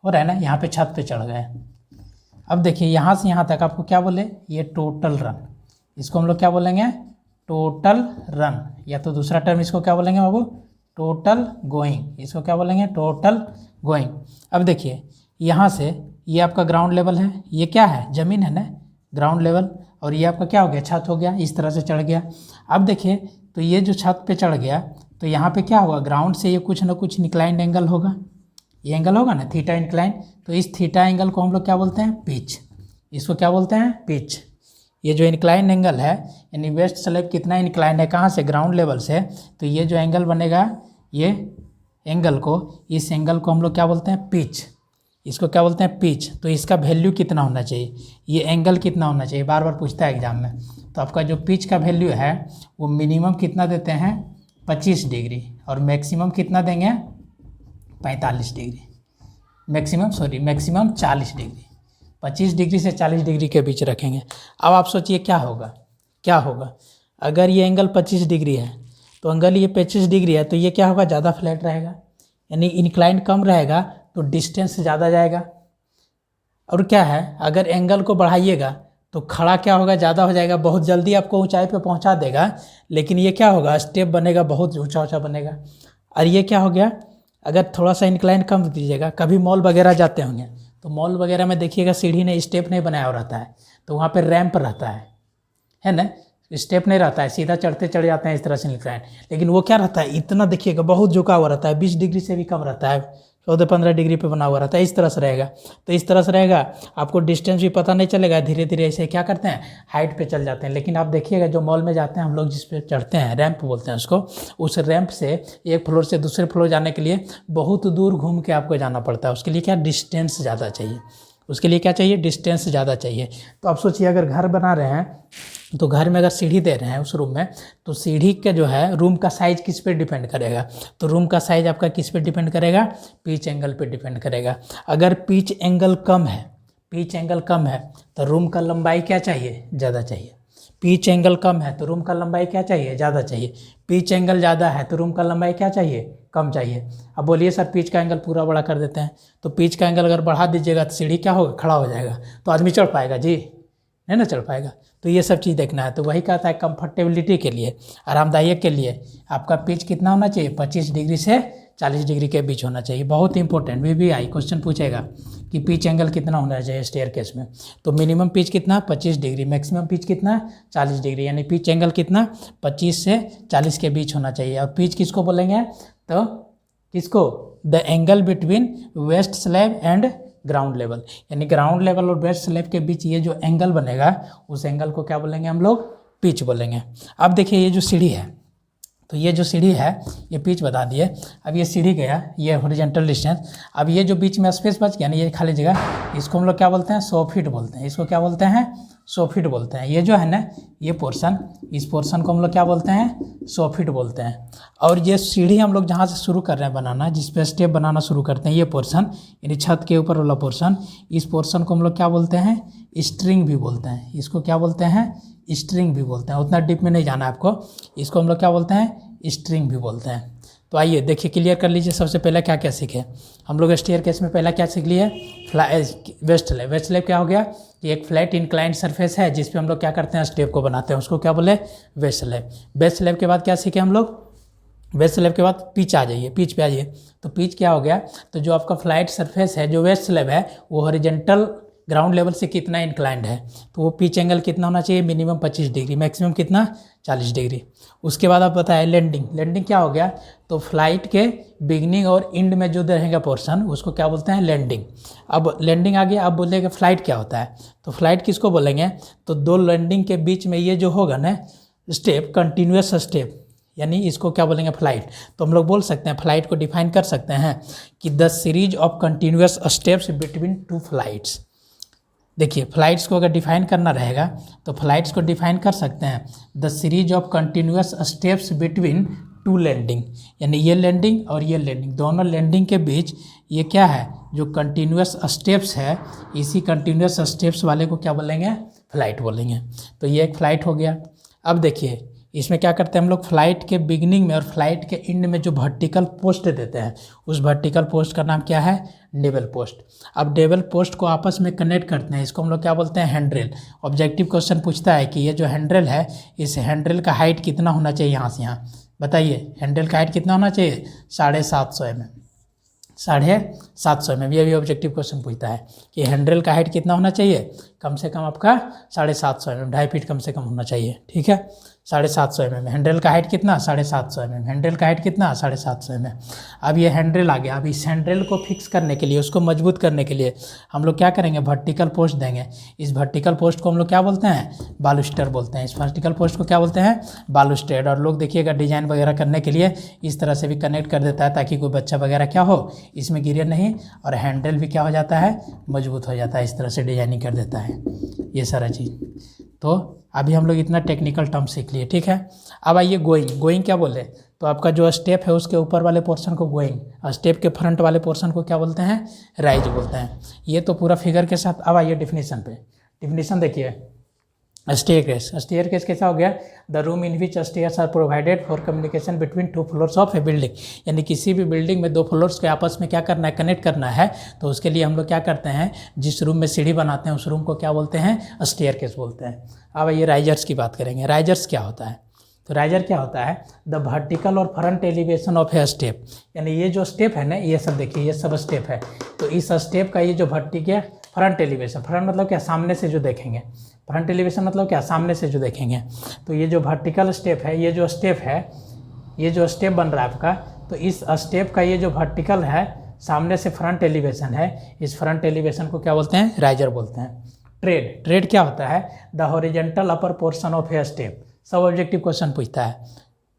है ना, यहाँ पे छत पे चढ़ गए। अब देखिए यहाँ से यहाँ तक आपको क्या बोले, ये टोटल रन। इसको हम लोग क्या बोलेंगे, टोटल रन। या तो दूसरा टर्म इसको क्या बोलेंगे बाबू, टोटल गोइंग। इसको क्या बोलेंगे, टोटल गोइंग। अब देखिए यहाँ से ये आपका ग्राउंड लेवल है, ये क्या है, ज़मीन है ना, ग्राउंड लेवल। और ये आपका क्या हो गया, छत हो गया, इस तरह से चढ़ गया। अब देखिए तो ये जो छत पे चढ़ गया तो यहाँ पे क्या होगा, ग्राउंड से ये कुछ ना कुछ इंक्लाइंड एंगल होगा, ये एंगल होगा ना, थीटा इंक्लाइन। तो इस थीटा एंगल को हम लोग क्या बोलते हैं, पिच। इसको क्या बोलते हैं, पिच। ये जो इंक्लाइन एंगल है, यानी वेस्ट स्लैब कितना इंक्लाइन है, कहाँ से, ग्राउंड लेवल से। तो ये जो एंगल बनेगा, ये एंगल को, इस एंगल को हम लोग क्या बोलते हैं, पिच। इसको क्या बोलते हैं, पिच। तो इसका वैल्यू कितना होना चाहिए, ये एंगल कितना होना चाहिए, बार बार पूछता है एग्जाम में। तो आपका जो पिच का वैल्यू है वो मिनिमम कितना देते हैं, 25 डिग्री, और मैक्सिमम कितना देंगे, 45 डिग्री। Maximum 40 degree. 25 डिग्री से 40 डिग्री के बीच रखेंगे। अब आप सोचिए क्या होगा अगर ये एंगल 25 डिग्री है, तो एंगल ये 25 डिग्री है, तो ये क्या होगा, ज़्यादा फ्लैट रहेगा, यानी इंक्लाइन कम रहेगा तो डिस्टेंस ज़्यादा जाएगा। और क्या है, अगर एंगल को बढ़ाइएगा तो खड़ा क्या होगा, ज़्यादा हो जाएगा, बहुत जल्दी आपको ऊंचाई पे पहुंचा देगा। लेकिन ये क्या होगा, स्टेप बनेगा, बहुत ऊंचा बनेगा। और ये क्या हो गया, अगर थोड़ा सा इंक्लाइन कम दीजिएगा, कभी मॉल वगैरह जाते होंगे तो मॉल वगैरह में देखिएगा सीढ़ी ने स्टेप नहीं बनाया रहता है, तो वहाँ पर रैंप रहता है ना, स्टेप नहीं रहता है, सीधा चढ़ते चढ़ जाते हैं इस तरह से इंक्लाइन। लेकिन वो क्या रहता है, इतना देखिएगा बहुत झुका हुआ रहता है, 20 डिग्री से भी कम रहता है, 14-15 डिग्री पे बना हुआ रहता है, इस तरह से रहेगा। तो इस तरह से रहेगा, आपको डिस्टेंस भी पता नहीं चलेगा, धीरे धीरे ऐसे क्या करते हैं, हाइट पे चल जाते हैं। लेकिन आप देखिएगा जो मॉल में जाते हैं हम लोग, जिस पे चढ़ते हैं, रैंप बोलते हैं उसको, उस रैंप से एक फ्लोर से दूसरे फ्लोर जाने के लिए बहुत दूर घूम के आपको जाना पड़ता है। उसके लिए क्या, डिस्टेंस ज़्यादा चाहिए, उसके लिए क्या चाहिए, डिस्टेंस ज़्यादा चाहिए। तो आप सोचिए अगर घर बना रहे हैं तो घर में अगर सीढ़ी दे रहे हैं उस रूम में, तो सीढ़ी का जो है रूम का साइज़ किस पे डिपेंड करेगा, तो रूम का साइज़ आपका किस पे डिपेंड करेगा, पिच एंगल पे डिपेंड करेगा। अगर पिच एंगल कम है तो रूम का लंबाई क्या चाहिए, ज़्यादा चाहिए। पिच एंगल कम है तो रूम का लंबाई क्या चाहिए, ज़्यादा चाहिए। पिच एंगल ज़्यादा है तो रूम का लंबाई क्या चाहिए, कम चाहिए। अब बोलिए सर पिच का एंगल पूरा बड़ा कर देते हैं, तो पिच का एंगल अगर बढ़ा दीजिएगा तो सीढ़ी क्या होगा, खड़ा हो जाएगा, तो आदमी चढ़ पाएगा जी, नहीं ना चढ़ पाएगा। तो ये सब चीज़ देखना है। तो वही कहता है कंफर्टेबिलिटी के लिए, आरामदायक के लिए आपका पिच कितना होना चाहिए, 25 डिग्री से 40 डिग्री के बीच होना चाहिए। बहुत इंपॉर्टेंट, VBI क्वेश्चन पूछेगा कि पिच एंगल कितना होना चाहिए स्टेयरकेस में। तो मिनिमम पिच कितना 25 डिग्री, मैक्सिमम पिच कितना 40 डिग्री, यानी पिच एंगल कितना 25 से 40 के बीच होना चाहिए। और पिच किसको बोलेंगे, तो किसको, the angle between waste slab and ground level, यानी ग्राउंड लेवल और वेस्ट स्लैब के बीच ये जो एंगल बनेगा उस एंगल को क्या बोलेंगे हम लोग, पिच बोलेंगे। अब देखिए ये जो सीढ़ी है, तो ये जो सीढ़ी है ये पिच बता दिए। अब ये सीढ़ी गया, ये हॉरिजॉन्टल डिस्टेंस। अब ये जो बीच में स्पेस बच गया ना, ये खाली जगह, इसको हम लोग क्या बोलते हैं, 100 फीट बोलते हैं। इसको क्या बोलते हैं, 100 फीट बोलते हैं। ये जो है ना, ये पोर्शन, इस पोर्शन को हम लोग क्या बोलते हैं, 100 फीट बोलते हैं। और ये सीढ़ी हम लोग जहाँ से शुरू कर रहे हैं बनाना, जिस पे स्टेप बनाना शुरू करते हैं, ये पोर्शन यानी छत के ऊपर वाला पोर्शन, इस पोर्शन को हम लोग क्या बोलते हैं, स्ट्रिंग भी बोलते हैं। इसको क्या बोलते हैं, स्ट्रिंग भी बोलते हैं। उतना डीप में नहीं जाना है आपको, इसको हम लोग क्या बोलते हैं, स्ट्रिंग भी बोलते हैं। तो आइए देखिए, क्लियर कर लीजिए। सबसे पहले क्या क्या सीखे हम लोग स्टेयरकेस में, पहला क्या सीख लिए, वेस्ट स्लैब। वेस्ट स्लैब क्या हो गया कि एक फ्लैट इंक्लाइंड सरफेस है जिस पे हम लोग क्या करते हैं, स्टेप को बनाते हैं, उसको क्या बोले, वेस्ट स्लैब। वेस्ट स्लैब के बाद क्या सीखे हम लोग, वेस्ट स्लैब के बाद पिच आ जाइए, पिच पे आइए। तो पिच क्या हो गया, तो जो आपका फ्लैट सरफेस है, जो वेस्ट स्लैब है, वो हॉरिजॉन्टल ग्राउंड लेवल से कितना इंक्लाइंड है, तो वो पिच एंगल कितना होना चाहिए, मिनिमम 25 डिग्री, मैक्सिमम कितना 40 डिग्री। उसके बाद आप बताएं लैंडिंग। लैंडिंग क्या हो गया, तो फ्लाइट के बिगनिंग और एंड में जो रहेगा पोर्शन, उसको क्या बोलते हैं, लैंडिंग। अब लैंडिंग आ गया, अब बोलेंगे फ्लाइट क्या होता है, तो फ्लाइट किसको बोलेंगे, तो दो लैंडिंग के बीच में ये जो होगा ना स्टेप, कंटिन्यूस स्टेप, यानी इसको क्या बोलेंगे, फ्लाइट। तो हम लोग बोल सकते हैं, फ्लाइट को डिफाइन कर सकते हैं कि the series of continuous steps between to flights. देखिए फ्लाइट्स को अगर डिफाइन करना रहेगा तो फ्लाइट्स को डिफाइन कर सकते हैं, the series of continuous steps between two landing, यानी ये लैंडिंग और ये लैंडिंग, दोनों लैंडिंग के बीच ये क्या है, जो कंटिन्यूस स्टेप्स है, इसी कंटिन्यूस स्टेप्स वाले को क्या बोलेंगे, फ्लाइट बोलेंगे। तो ये एक फ्लाइट हो गया। अब देखिए इसमें क्या करते हैं हम लोग, फ्लाइट के बिगिनिंग में और फ्लाइट के एंड में जो वर्टिकल पोस्ट देते हैं, उस वर्टिकल पोस्ट का नाम क्या है, डेवल पोस्ट। अब डेवल पोस्ट को आपस में कनेक्ट करते हैं, इसको हम लोग क्या बोलते हैं, हैंड्रेल। ऑब्जेक्टिव क्वेश्चन पूछता है कि ये जो हैंड्रेल है, इस हैंड्रेल का हाइट कितना होना चाहिए यहाँ से यहाँ, बताइए हैंड्रेल का हाइट कितना होना चाहिए, 750 mm, 750 mm। ये भी ऑब्जेक्टिव क्वेश्चन पूछता है कि हैंड्रेल का हाइट कितना होना चाहिए, कम से कम आपका 750 mm, 2.5 फीट कम से कम होना चाहिए, ठीक है। 750 mm, हैंड्रेल का हाइट कितना 750 mm, हैंड्रेल का हाइट कितना 750 mm। अब ये हैंड्रेल आ गया। अब इस हैंड्रेल को फिक्स करने के लिए, उसको मजबूत करने के लिए हम लोग क्या करेंगे, वर्टिकल पोस्ट देंगे। इस वर्टिकल पोस्ट को हम लोग क्या बोलते हैं, बालूस्टर बोलते हैं। इस वर्टिकल पोस्ट को क्या बोलते हैं, बालूस्टेड। और लोग देखिएगा डिजाइन वगैरह करने के लिए इस तरह से भी कनेक्ट कर देता है ताकि कोई बच्चा वगैरह क्या हो, इसमें गिरे नहीं, और हैंडल भी क्या हो जाता है, मजबूत हो जाता है। इस तरह से डिजाइनिंग कर देता है ये सारा चीज़। तो अभी हम लोग इतना टेक्निकल टर्म सीख लिए, ठीक है। अब आइए गोइंग। गोइंग क्या बोले, तो आपका जो स्टेप है उसके ऊपर वाले पोर्शन को गोइंग, स्टेप के फ्रंट वाले पोर्शन को क्या बोलते हैं, राइज बोलते हैं। ये तो पूरा फिगर के साथ। अब आइए डिफिनीशन पे। डिफिनीशन देखिए, स्टेयरकेस। स्टेयरकेस कैसा हो गया, the room in which stairs are provided for communication between two floors of a building, यानी किसी भी बिल्डिंग में दो फ्लोर्स के आपस में क्या करना है, कनेक्ट करना है। तो उसके लिए हम लोग क्या करते हैं, जिस रूम में सीढ़ी बनाते हैं उस रूम को क्या बोलते हैं, स्टेयरकेस बोलते हैं। अब ये राइजर्स की बात करेंगे। राइजर्स क्या होता है, तो राइजर क्या होता है, द वर्टिकल और front elevation of a step, यानी ये जो स्टेप है ना, ये सब देखिए ये सब स्टेप है। तो इस स्टेप का ये जो वर्टिकल फ्रंट एलिवेशन, फ्रंट मतलब क्या, सामने से जो देखेंगे, फ्रंट एलिवेशन मतलब क्या, सामने से जो देखेंगे। तो ये जो वर्टिकल स्टेप है, ये जो स्टेप है, ये जो स्टेप बन रहा है आपका, तो इस स्टेप का ये जो वर्टिकल है, सामने से फ्रंट एलिवेशन है, इस फ्रंट एलिवेशन को क्या बोलते हैं, राइजर बोलते हैं। ट्रेड। ट्रेड क्या होता है, the horizontal upper portion of a step. सब ऑब्जेक्टिव क्वेश्चन पूछता है।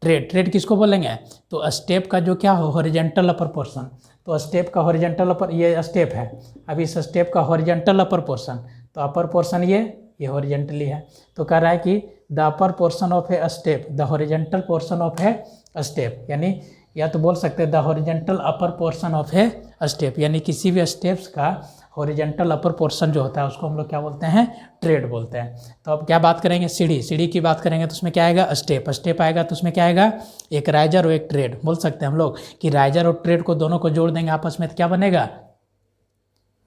ट्रेड। ट्रेड किसको बोलेंगे, तो स्टेप का जो क्या हो, हॉरिजॉन्टल अपर पोर्शन। तो स्टेप का हॉरिजॉन्टल अपर, ये स्टेप है, अब इस स्टेप का हॉरिजॉन्टल अपर पोर्शन, तो अपर पोर्शन ये हॉरिजॉन्टली है। तो कह रहा है कि the upper portion of a step, the horizontal portion of a step, यानी या तो बोल सकते हैं the horizontal upper portion of a step, यानी किसी भी स्टेप्स का हॉरिजॉन्टल अपर पोर्शन जो होता है उसको हम लोग क्या बोलते हैं, ट्रेड बोलते हैं। तो अब क्या बात करेंगे, सीढ़ी। सीढ़ी की बात करेंगे तो उसमें क्या आएगा, स्टेप। स्टेप आएगा तो उसमें क्या आएगा, एक राइजर और एक ट्रेड। बोल सकते हैं हम लोग कि राइजर और ट्रेड को दोनों को जोड़ देंगे आपस में तो क्या बनेगा,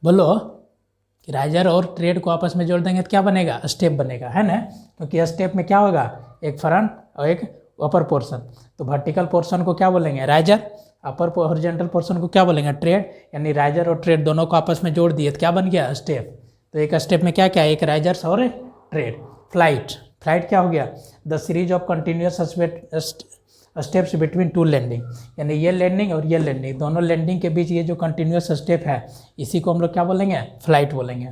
बोलो, कि राइजर और ट्रेड को आपस में जोड़ देंगे तो क्या बनेगा, स्टेप बनेगा, है ना। क्योंकि स्टेप में क्या होगा, एक फ्रंट और एक अपर पोर्शन, तो वर्टिकल पोर्शन को क्या बोलेंगे राइजर, अपर हॉरिजॉन्टल पोर्शन को क्या बोलेंगे ट्रेड, यानी राइजर और ट्रेड दोनों को आपस में जोड़ दिए तो क्या बन गया स्टेप। तो एक स्टेप में क्या क्या है, एक राइजर्स और ट्रेड। फ्लाइट, फ्लाइट क्या हो गया, the series of continuous steps between two landing, यानी ये लैंडिंग और ये लैंडिंग, दोनों लैंडिंग के बीच ये जो कंटिन्यूस स्टेप है इसी को हम लोग क्या बोलेंगे फ्लाइट बोलेंगे।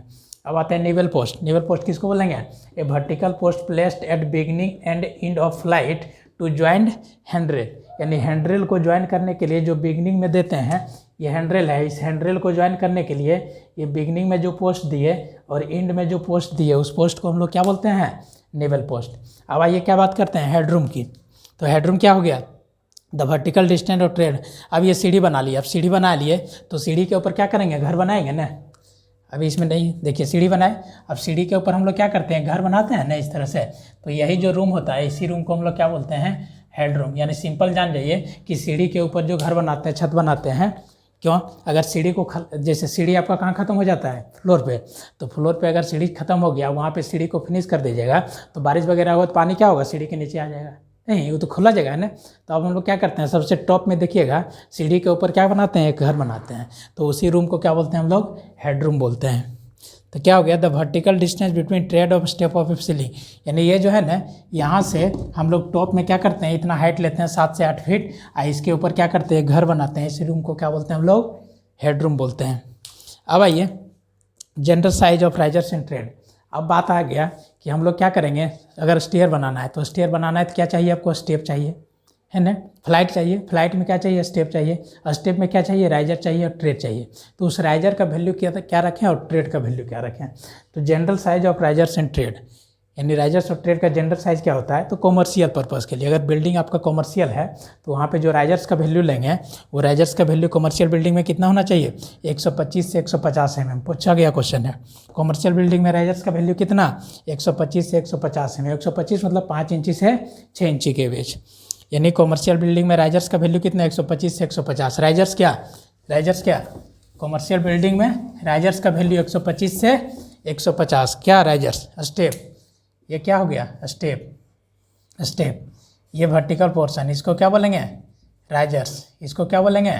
अब आते हैं नेवल पोस्ट। नेवल पोस्ट किसको बोलेंगे, a vertical post placed at beginning and end of flight to join handrail, यानी हैंडरेल को ज्वाइन करने के लिए जो बिगिनिंग में देते हैं, ये हैंडरेल है, इस हैंडरेल को ज्वाइन करने के लिए ये बिगिनिंग में जो पोस्ट दिए और एंड में जो पोस्ट दिए उस पोस्ट को हम लोग क्या बोलते हैं नेवल पोस्ट। अब आइए क्या बात करते हैं हेडरूम की। तो हेडरूम क्या हो गया, the vertical distance of trade. अब ये सीढ़ी बना ली, अब सीढ़ी बना लिए तो सीढ़ी के ऊपर क्या करेंगे, घर बनाएंगे ना। अभी इसमें नहीं, देखिए सीढ़ी बनाए, अब सीढ़ी के ऊपर हम लोग क्या करते हैं घर बनाते हैं ना इस तरह से। तो यही जो रूम होता है इसी रूम को हम लोग क्या बोलते हैं हेडरूम, यानी सिंपल जान जाइए कि सीढ़ी के ऊपर जो घर बनाते हैं छत बनाते हैं, क्यों, अगर सीढ़ी को जैसे सीढ़ी आपका कहाँ खत्म हो जाता है फ्लोर पे, तो फ्लोर पे अगर सीढ़ी खत्म हो गया वहाँ पे सीढ़ी को फिनिश कर दीजिएगा तो बारिश वगैरह होगा तो पानी क्या होगा सीढ़ी के नीचे आ जाएगा, नहीं वो तो खुला जगह है ना। तो अब हम लोग क्या करते हैं सबसे टॉप में देखिएगा सीढ़ी के ऊपर क्या बनाते हैं एक घर बनाते हैं, तो उसी रूम को क्या बोलते हैं हम लोग हेडरूम बोलते हैं। तो क्या हो गया, the vertical distance between trade off step of ceiling, यानी ये जो है ना यहाँ से हम लोग टॉप में क्या करते हैं इतना हाइट लेते हैं 7 से 8 फीट, इसके ऊपर क्या करते हैं घर बनाते हैं, इसी रूम को क्या बोलते हैं हम लोग हेडरूम बोलते हैं। अब आइए general size of risers in trade. अब बात आ गया कि हम लोग क्या करेंगे, अगर स्टेयर बनाना है तो स्टेयर बनाना है तो क्या चाहिए आपको स्टेप चाहिए है ना, फ्लाइट चाहिए, फ्लाइट में क्या चाहिए स्टेप चाहिए, स्टेप में क्या चाहिए राइजर चाहिए और ट्रेड चाहिए। तो उस राइजर का वैल्यू क्या रखें और ट्रेड का वैल्यू क्या रखें। तो general size of risers and trade, यानी राइजर्स और ट्रेड का जनरल साइज क्या होता है, तो कॉमर्शियल पर्पज़ के लिए, अगर बिल्डिंग आपका कॉमर्शियल है तो वहाँ पे जो राइजर्स का वैल्यू लेंगे वो राइजर्स का वैल्यू कॉमर्शियल बिल्डिंग में कितना होना चाहिए 125 से 150 mm, पूछा गया क्वेश्चन है। कॉमर्शियल बिल्डिंग में राइजर्स का वैल्यू कितना 125 से 150 mm, 125 मतलब 5 इंची से 6 इंची के बीच, यानी कॉमर्शियल बिल्डिंग में राइजर्स का वैल्यू कितना 125 से 150। राइजर्स क्या कॉमर्शियल बिल्डिंग में राइजर्स का वैल्यू 125 से 150, क्या राइजर्स स्टेप, ये क्या हो गया स्टेप, ये वर्टिकल पोर्शन इसको क्या बोलेंगे राइजर्स, इसको क्या बोलेंगे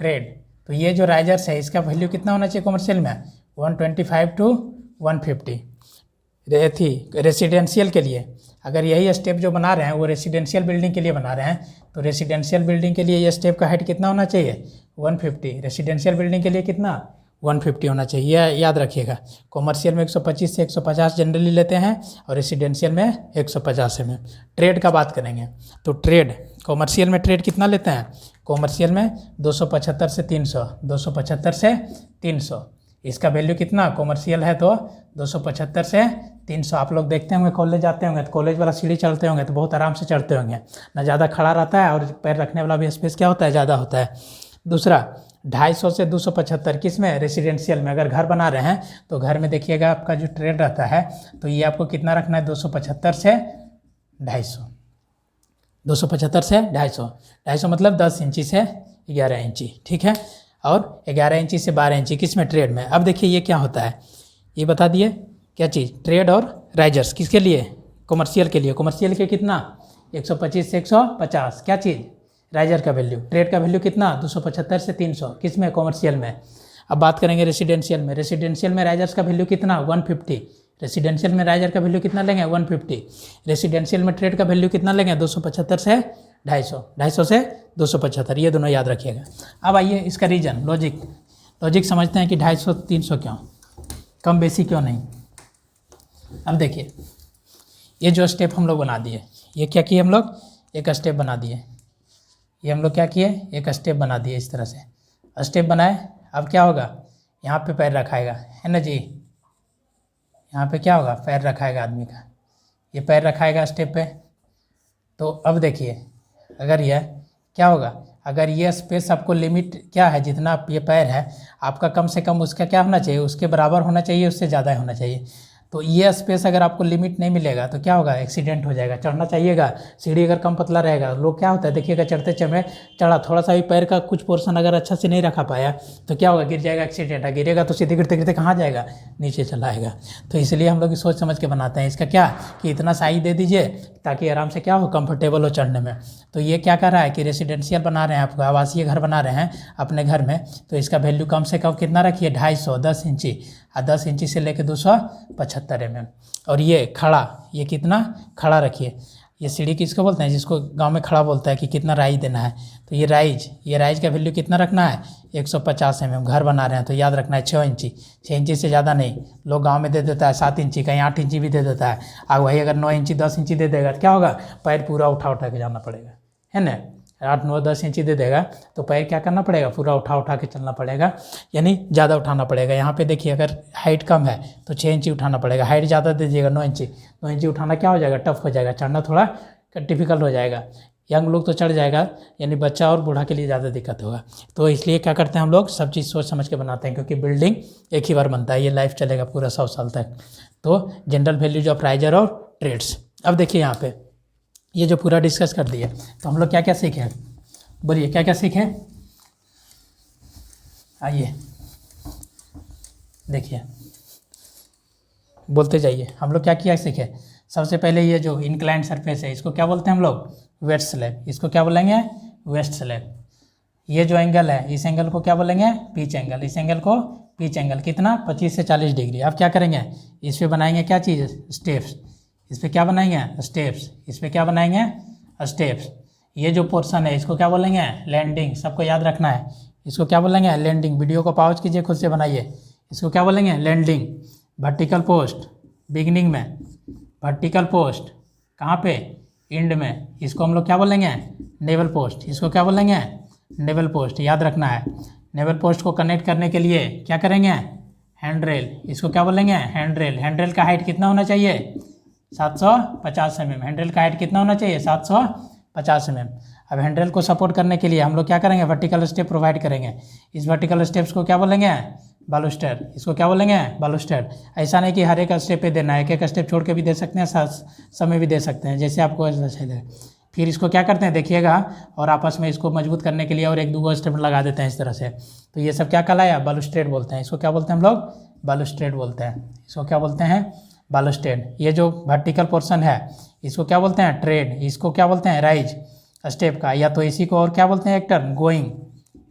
ट्रेड। तो ये जो राइजर्स है इसका वैल्यू कितना होना चाहिए कॉमर्शियल में 125 to 150। रेसिडेंशियल के लिए अगर यही स्टेप जो बना रहे हैं वो रेसिडेंशियल बिल्डिंग के लिए बना रहे हैं तो रेसिडेंशियल बिल्डिंग के लिए ये स्टेप का हाइट कितना होना चाहिए 150, रेसिडेंशियल बिल्डिंग के लिए कितना 150 होना चाहिए, याद रखिएगा। कॉमर्शियल में 125 से 150 जनरली लेते हैं और रेसिडेंशियल में 150 में। ट्रेड का बात करेंगे तो ट्रेड कॉमर्शियल में ट्रेड कितना लेते हैं, कॉमर्शियल में 275 से 300, 275 से 300, इसका वैल्यू कितना कॉमर्शियल है तो 275 से 300। आप लोग देखते होंगे कॉलेज जाते होंगे तो कॉलेज वाला सीढ़ी चढ़ते होंगे तो बहुत आराम से चढ़ते होंगे, ना ज़्यादा खड़ा रहता है और पैर रखने वाला भी स्पेस क्या होता है ज़्यादा होता है। दूसरा 250 से 275 किस में रेसिडेंशियल में, अगर घर बना रहे हैं तो घर में देखिएगा आपका जो ट्रेड रहता है तो ये आपको कितना रखना है 275 से 250, 275 से 250 मतलब 10 इंची से 11 इंची, ठीक है, और 11 इंची से 12 इंची किस में ट्रेड में। अब देखिए ये क्या होता है, ये बता दिए क्या चीज़ ट्रेड और राइजर्स किसके लिए कॉमर्शियल के लिए, कॉमर्शियल के कितना 125 से 150, क्या चीज़ राइजर का वैल्यू, ट्रेड का वैल्यू कितना 275 से 300 किस में कॉमर्शियल में। अब बात करेंगे रेसिडेंशियल में, रेसिडेंशियल में राइजर्स का वैल्यू कितना 150, रेसिडेंशियल में राइजर का वैल्यू कितना लेंगे 150, रेसिडेंशियल में ट्रेड का वैल्यू कितना लेंगे 275 से 250, 250 से 275, ये दोनों याद रखिएगा। अब आइए इसका रीजन लॉजिक समझते हैं कि 250 300 क्यों, कम बेसी क्यों नहीं। अब देखिए ये जो स्टेप हम लोग बना दिए, ये क्या किए हम लोग एक स्टेप बना दिए, ये हम लोग क्या किए एक स्टेप बना दिए, इस तरह से स्टेप बनाए। अब क्या होगा यहाँ पे पैर रखाएगा है ना जी, यहाँ पे क्या होगा पैर रखाएगा आदमी का, ये पैर रखाएगा स्टेप पे। तो अब देखिए अगर यह क्या होगा, अगर ये स्पेस आपको लिमिट क्या है जितना ये पैर है आपका कम से कम उसका क्या होना चाहिए उसके बराबर होना चाहिए, उससे ज़्यादा होना चाहिए। तो ये स्पेस अगर आपको लिमिट नहीं मिलेगा तो क्या होगा, एक्सीडेंट हो जाएगा। चढ़ना चाहिएगा, सीढ़ी अगर कम पतला रहेगा, लोग क्या होता है देखिएगा, चढ़ते चढ़े चढ़ा, थोड़ा सा भी पैर का कुछ पोर्शन अगर अच्छा से नहीं रखा पाया तो क्या होगा, गिर जाएगा, एक्सीडेंट है। गिरेगा तो सीधे गिरते गिरते कहाँ जाएगा, नीचे चला आएगा। तो इसलिए हम लोग सोच समझ के बनाते हैं। इसका क्या कि इतना साइज दे दीजिए ताकि आराम से क्या हो, कंफर्टेबल हो चढ़ने में। तो ये क्या कर रहा है कि रेसिडेंशियल बना रहे हैं, आपको आवासीय घर बना रहे हैं अपने घर में, तो इसका वैल्यू कम से कम कितना रखिए, 250, 10 इंची, 10 इंची से लेकर 275 mm। और ये खड़ा, ये कितना खड़ा रखिए। ये सीढ़ी किसको बोलते हैं, जिसको गांव में खड़ा बोलता है कि कितना राइज देना है। तो ये राइज का वैल्यू कितना रखना है, 150 mm। घर बना रहे हैं तो याद रखना है 6 इंची, 6 इंची से ज़्यादा नहीं। लोग गांव में दे देता है 7 इंची, कहीं 8 इंची भी दे देता है। और वही अगर 9 इंची 10 इंची दे देगा तो क्या होगा, पैर पूरा उठा के जाना पड़ेगा, है ना। 8, 9, 10 इंची दे देगा तो पैर क्या करना पड़ेगा, पूरा उठा के चलना पड़ेगा, यानी ज़्यादा उठाना पड़ेगा। यहाँ पे देखिए अगर हाइट कम है तो 6 इंची उठाना पड़ेगा, हाइट ज़्यादा दे दीजिएगा 9 इंची, 9 इंची उठाना क्या हो जाएगा, टफ हो जाएगा, चढ़ना थोड़ा डिफिकल्ट हो जाएगा। यंग लोग तो चढ़ जाएगा, यानी बच्चा और बूढ़ा के लिए ज़्यादा दिक्कत होगा। तो इसलिए क्या करते हैं हम लोग, सब चीज़ सोच समझ के बनाते हैं, क्योंकि बिल्डिंग एक ही बार बनता है, ये लाइफ चलेगा पूरा 100 साल तक। तो जनरल वैल्यूज ऑफ राइजर और ट्रेड्स। अब देखिए यहाँ पे ये जो पूरा डिस्कस कर दिया, तो हम लोग क्या क्या सीखे, बोलिए क्या क्या सीखे। आइए देखिए, बोलते जाइए, हम लोग क्या क्या सीखे। सबसे पहले ये जो इंक्लाइंड सरफेस है इसको क्या बोलते हैं हम लोग, वेस्ट स्लैब। इसको क्या बोलेंगे, वेस्ट स्लैब। ये जो एंगल है इस एंगल को क्या बोलेंगे, पिच एंगल। इस एंगल को पिच एंगल कितना, 25 से 40 डिग्री। अब क्या करेंगे, इस पर बनाएंगे क्या चीज़, स्टेप्स। इस पर क्या बनाएंगे, स्टेप्स। इस पर क्या बनाएंगे, स्टेप्स। ये जो पोर्शन है इसको क्या बोलेंगे, लैंडिंग। सबको याद रखना है, इसको क्या बोलेंगे, लैंडिंग। वीडियो को पॉज कीजिए, खुद से बनाइए। इसको क्या बोलेंगे, लैंडिंग। वर्टिकल पोस्ट बिगिनिंग में, वर्टिकल पोस्ट कहाँ पे, एंड में। इसको हम लोग क्या बोलेंगे, नेवल पोस्ट। इसको क्या बोलेंगे, नेवल पोस्ट। याद रखना है। नेवल पोस्ट को कनेक्ट करने के लिए क्या करेंगे, हैंड रेल। इसको क्या बोलेंगे, हैंड रेल। हैंड रेल का हाइट कितना होना चाहिए, 750 mm। हैंड रेल का हाइट कितना होना चाहिए, 750 mm। अब हैंड रेल को सपोर्ट करने के लिए हम लोग क्या करेंगे, वर्टिकल स्टेप प्रोवाइड करेंगे। इस वर्टिकल स्टेप्स को क्या बोलेंगे, बालूस्टर। इसको क्या बोलेंगे, बालूस्टर। ऐसा नहीं कि हर एक स्टेप पे देना है, एक एक स्टेप छोड़ के भी दे सकते हैं, समय भी दे सकते हैं, जैसे आपको अच्छा लगे। फिर इसको क्या करते हैं देखिएगा, और आपस में इसको मजबूत करने के लिए और 1-2 स्टेप लगा देते हैं इस तरह से। तो ये सब क्या कहलाया, बालूस्ट्रेड बोलते हैं। इसको क्या बोलते हैं हम लोग, बालूस्ट्रेड बोलते हैं। इसको क्या बोलते हैं, बालूस्ट्रेड। ये जो वर्टिकल पोर्शन है इसको क्या बोलते हैं, ट्रेड। इसको क्या बोलते हैं, राइज स्टेप का, या तो इसी को और क्या बोलते हैं, एक टर्म गोइंग।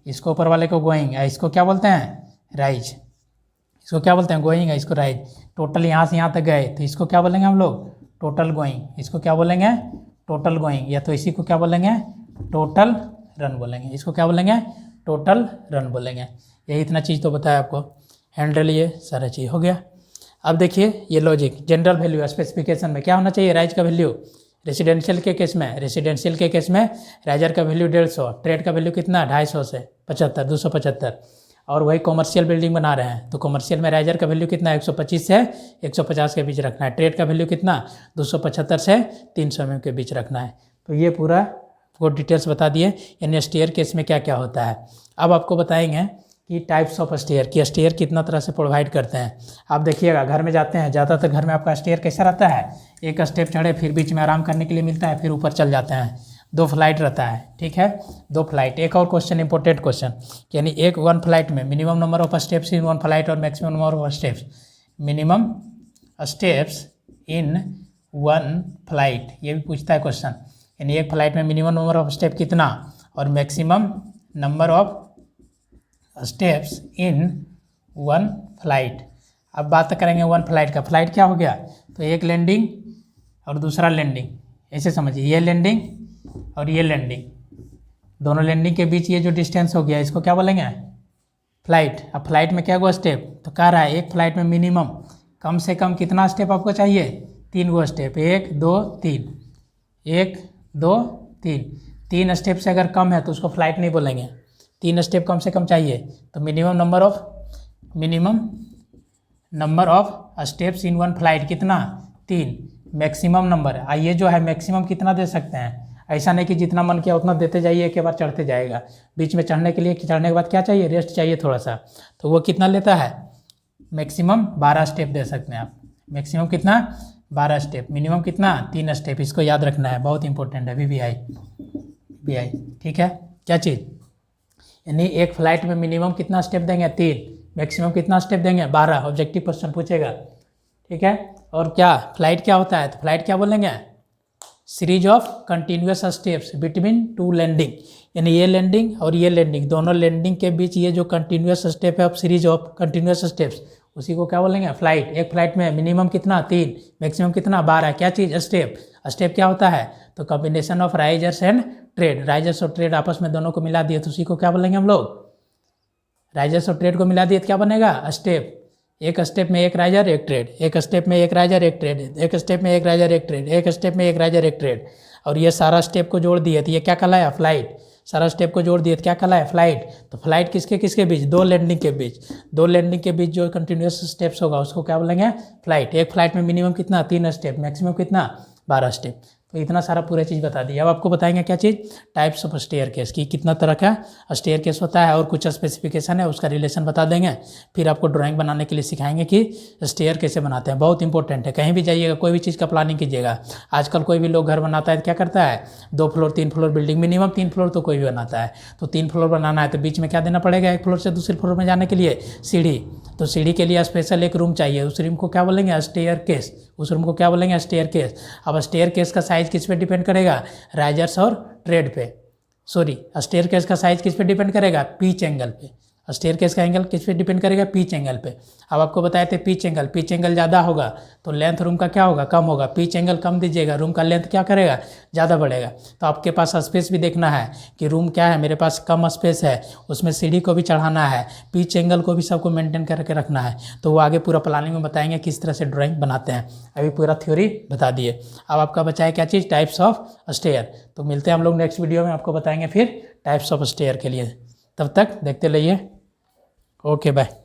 इसको ऊपर वाले को गोइंग, इसको क्या बोलते हैं, राइज। इसको क्या बोलते हैं, गोइंग है, इसको राइज। टोटल यहाँ से यहाँ तक गए तो इसको क्या बोलेंगे हम लोग, टोटल गोइंग। इसको क्या बोलेंगे, टोटल गोइंग। या तो इसी को क्या बोलेंगे, टोटल रन बोलेंगे। इसको क्या बोलेंगे, टोटल रन बोलेंगे। यही इतना चीज़ तो बताया आपको, हैंडल, ये सारा चीज़ हो गया। अब देखिए ये लॉजिक, जनरल वैल्यू स्पेसिफिकेशन में क्या होना चाहिए, राइज का वैल्यू। रेसिडेंशियल के केस में, रेसिडेंशियल के केस में राइजर का वैल्यू 150, ट्रेड का वैल्यू कितना, 250 से 75, 275। और वही कॉमर्शियल बिल्डिंग बना रहे हैं तो कॉमर्शियल में राइजर का वैल्यू कितना, 125 से 150 के बीच रखना है। ट्रेड का वैल्यू कितना, 275 से 300 mm के बीच रखना है। तो ये पूरा आपको डिटेल्स बता दिए, यानी स्टेयर केस में क्या क्या होता है। अब आपको बताएंगे कि टाइप्स ऑफ स्टेयर, कि स्टेयर कितना तरह से प्रोवाइड करते हैं। आप देखिएगा घर में जाते हैं, ज़्यादातर घर में आपका स्टेयर कैसा रहता है, एक स्टेप चढ़े फिर बीच में आराम करने के लिए मिलता है, फिर ऊपर चल जाते हैं। 2 फ्लाइट रहता है, ठीक है, 2 फ्लाइट। एक और क्वेश्चन, इंपॉर्टेंट क्वेश्चन, यानी एक 1 फ्लाइट में minimum number of steps in 1 flight और maximum number of steps, minimum steps in 1 flight, ये भी पूछता है क्वेश्चन। यानी एक फ्लाइट में मिनिमम नंबर ऑफ स्टेप कितना और maximum number of steps in 1 flight. अब बात करेंगे 1 फ्लाइट का। फ्लाइट क्या हो गया, तो एक लैंडिंग और दूसरा लैंडिंग, ऐसे समझिए, ये लैंडिंग और ये लैंडिंग, दोनों लैंडिंग के बीच ये जो डिस्टेंस हो गया इसको क्या बोलेंगे, फ्लाइट। अब फ्लाइट में क्या हुआ स्टेप, तो कह रहा है एक फ्लाइट में मिनिमम कम से कम कितना स्टेप आपको चाहिए, 3 गो स्टेप, 1 2 3, 1 2 3। 3 स्टेप से अगर कम है तो उसको फ्लाइट नहीं बोलेंगे, 3 स्टेप कम से कम चाहिए। तो minimum number of steps in 1 flight कितना, 3। मैक्सिमम नंबर, ये जो है मैक्सिमम कितना दे सकते हैं, ऐसा नहीं कि जितना मन किया उतना देते जाइए, एक बार चढ़ते जाएगा। बीच में चढ़ने के लिए, चढ़ने के बाद क्या चाहिए, रेस्ट चाहिए थोड़ा सा, तो वो कितना लेता है, मैक्सिमम 12 स्टेप दे सकते हैं आप। मैक्सिमम कितना 12 स्टेप, मिनिमम कितना 3 स्टेप, इसको याद रखना है, बहुत इंपॉर्टेंट है। VVI ठीक है। क्या चीज़, यानी एक फ्लाइट में मिनिमम कितना स्टेप देंगे 3, मैक्सिमम कितना स्टेप देंगे 12, ऑब्जेक्टिव क्वेश्चन पूछेगा। ठीक है। और क्या फ्लाइट क्या होता है, तो फ्लाइट क्या बोलेंगे, series of continuous steps between 2 landing, यानी ये लैंडिंग और ये लैंडिंग, दोनों लैंडिंग के बीच ये जो कंटिन्यूस स्टेप है, सीरीज ऑफ कंटिन्यूस स्टेप्स, उसी को क्या बोलेंगे फ्लाइट। एक फ्लाइट में मिनिमम कितना 3, मैक्सिमम कितना 12, क्या चीज़ स्टेप। स्टेप क्या होता है, तो combination of risers and trade, risers और ट्रेड आपस में दोनों को मिला दिए तो उसी को क्या बोलेंगे हम लोग, राइजर्स और ट्रेड को मिला दिए तो क्या बनेगा स्टेप। एक स्टेप में एक राइजर एक ट्रेड, एक स्टेप में एक राइजर एक ट्रेड, एक स्टेप में एक राइजर एक ट्रेड, एक स्टेप में एक राइजर एक ट्रेड, और ये सारा स्टेप को जोड़ दिए तो ये क्या कहलाया फ्लाइट। सारा स्टेप को जोड़ दिए तो क्या कहलाया फ्लाइट। तो फ्लाइट किसके किसके बीच, 2 लैंडिंग के बीच, 2 लैंडिंग के बीच जो कंटिन्यूस स्टेप्स होगा उसको क्या बोलेंगे फ्लाइट। एक फ्लाइट में मिनिमम कितना 3 स्टेप, मैक्सिमम कितना 12 स्टेप। तो इतना सारा पूरा चीज़ बता दी। अब आपको बताएंगे क्या चीज़, टाइप्स ऑफ स्टेयर केस की, कितना तरह का स्टेयर केस होता है और कुछ स्पेसिफिकेशन है उसका रिलेशन बता देंगे। फिर आपको ड्राइंग बनाने के लिए सिखाएंगे कि स्टेयर कैसे बनाते हैं, बहुत इंपॉर्टेंट है। कहीं भी जाइएगा कोई भी चीज़ का प्लानिंग कीजिएगा, आजकल कोई भी लोग घर बनाता है तो क्या करता है 2 floor 3 floor building, minimum 3 floor तो कोई भी बनाता है। तो 3 फ्लोर बनाना है तो बीच में क्या देना पड़ेगा, एक फ्लोर से दूसरे फ्लोर में जाने के लिए सीढ़ी। तो सीढ़ी के लिए स्पेशल एक रूम चाहिए, उस रूम को क्या बोलेंगे स्टेयर केस, उस रूम को क्या बोलेंगे स्टेयर केस। अब स्टेयर केस का साइज किस पे डिपेंड करेगा, राइजर्स और ट्रेड पे, सॉरी स्टेयर केस का साइज किस पे डिपेंड करेगा, पिच एंगल पे। स्टेयर केस का एंगल किस पे डिपेंड करेगा, पिच एंगल पे। अब आपको बताए थे पिच एंगल ज़्यादा होगा तो लेंथ रूम का क्या होगा, कम होगा। पिच एंगल कम दीजिएगा, रूम का लेंथ क्या करेगा, ज़्यादा बढ़ेगा। तो आपके पास स्पेस भी देखना है कि रूम क्या है, मेरे पास कम स्पेस है, उसमें सीढ़ी को भी चढ़ाना है, पिच एंगल को भी सबको मेंटेन करके रखना है। तो वो आगे पूरा प्लानिंग में बताएंगे किस तरह से ड्राइंग बनाते हैं। अभी पूरा थ्योरी बता दिए। अब आपका बचा है क्या चीज़, टाइप्स ऑफ स्टेयर। तो मिलते हैं हम लोग नेक्स्ट वीडियो में, आपको बताएंगे फिर टाइप्स ऑफ स्टेयर के लिए। तब तक देखते रहिए। Okay bye.